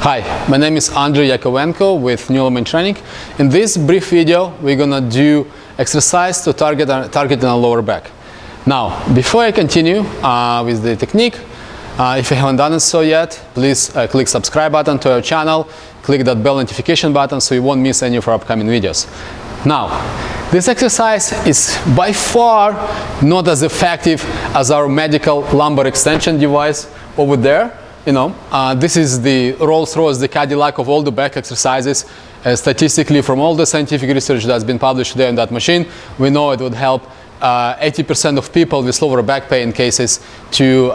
Hi, my name is Andrei Yakovenko with New Element Training. In this brief video, we're gonna do exercise to target in our lower back. Now, before I continue with the technique, if you haven't done it so yet, please click subscribe button to our channel, click that bell notification button so you won't miss any of our upcoming videos. Now, this exercise is by far not as effective as our medical lumbar extension device over there. This is the Rolls-Royce, the Cadillac of all the back exercises. Statistically, from all the scientific research that's been published there in that machine, we know it would help 80% of people with lower back pain cases to,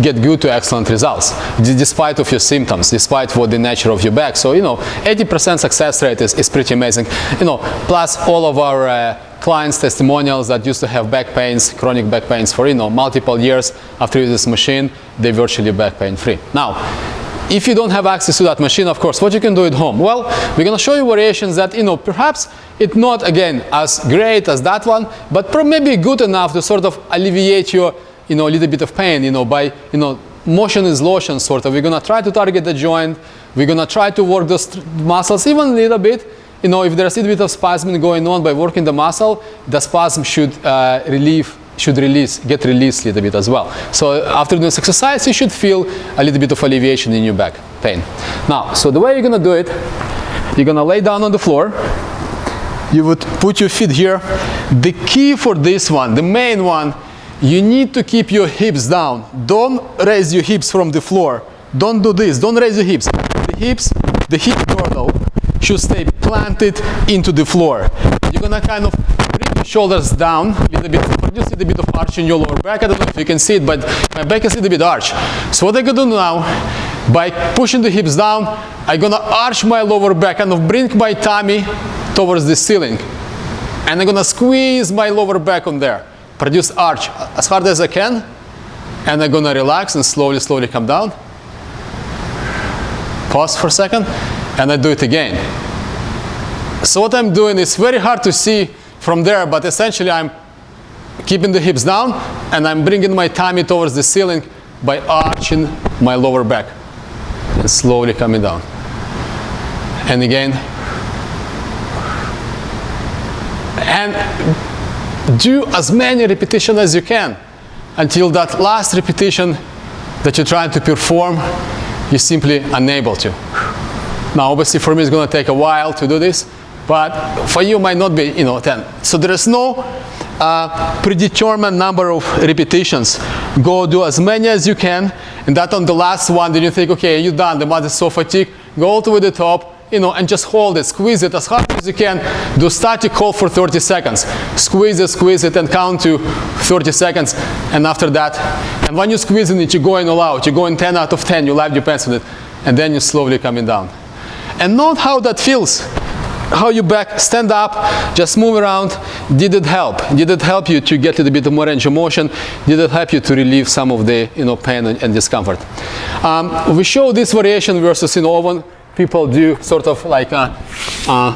get good to excellent results, despite of your symptoms, despite what the nature of your back. So, 80% success rate is pretty amazing. Plus all of our clients' testimonials that used to have back pains, chronic back pains for, multiple years after using this machine, they're virtually back pain free. Now, if you don't have access to that machine, of course, what you can do at home? Well, we're going to show you variations that, perhaps it's not, again, as great as that one, but maybe good enough to sort of alleviate your, a little bit of pain, by, motion is lotion, sort of. We're going to try to target the joint. We're going to try to work those muscles even a little bit. If there's a little bit of spasm going on by working the muscle, the spasm should get released a little bit as well. So after doing this exercise, you should feel a little bit of alleviation in your back pain. Now, so the way you're going to do it, you're going to lay down on the floor. You would put your feet here. The key for this one, the main one, you need to keep your hips down. Don't raise your hips from the floor. Don't do this. Don't raise your hips. The hip girdle should stay planted into the floor. You're going to kind of bring your shoulders down a little bit, produce a little bit of arch in your lower back. I don't know if you can see it, but my back is a little bit arched. So what I'm going to do now, by pushing the hips down, I'm going to arch my lower back, kind of bring my tummy towards the ceiling. And I'm going to squeeze my lower back on there. Produce arch as hard as I can. And I'm going to relax and slowly come down. Pause for a second. And I do it again. So what I'm doing is very hard to see from there, but essentially I'm keeping the hips down and I'm bringing my tummy towards the ceiling by arching my lower back and slowly coming down. And again. And do as many repetitions as you can until that last repetition that you're trying to perform, you're simply unable to. Now, obviously, for me, it's going to take a while to do this, but for you, might not be, 10. So there is no predetermined number of repetitions. Go do as many as you can, and that on the last one, then you think, okay, you're done. The muscle is so fatigued. Go all the way to the top, and just hold it, squeeze it as hard as you can. Do static hold for 30 seconds. Squeeze it, and count to 30 seconds. And after that, and when you're squeezing it, you're going all out. You're going 10 out of 10. You live your pants with it, and then you're slowly coming down. And note how that feels. How your back stand up, just move around. Did it help? Did it help you to get a little bit more range of motion? Did it help you to relieve some of the pain and discomfort? We show this variation versus when people do sort of like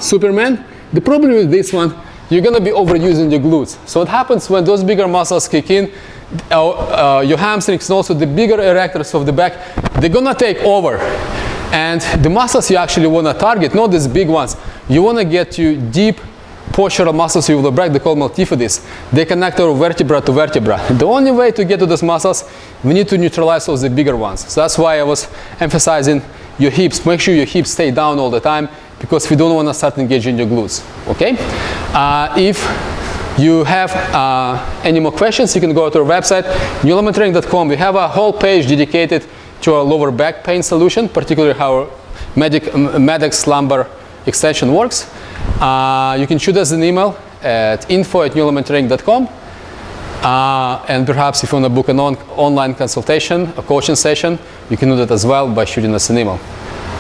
Superman. The problem with this one, you're going to be overusing your glutes. So what happens when those bigger muscles kick in, your hamstrings and also the bigger erectors of the back, they're going to take over. And the muscles you actually want to target, not these big ones. You want to get to deep postural muscles of the back, they call multifidus. They connect our vertebra to vertebra. The only way to get to those muscles, we need to neutralize those the bigger ones. So that's why I was emphasizing your hips. Make sure your hips stay down all the time, because we don't want to start engaging your glutes. Okay? If you have any more questions, you can go to our website, newelementtraining.com. We have a whole page dedicated to our lower back pain solution, particularly how Medix lumbar extension works. You can shoot us an email at info@newelementtraining.com. And perhaps if you want to book an online consultation, a coaching session, you can do that as well by shooting us an email.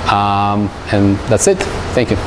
And that's it. Thank you.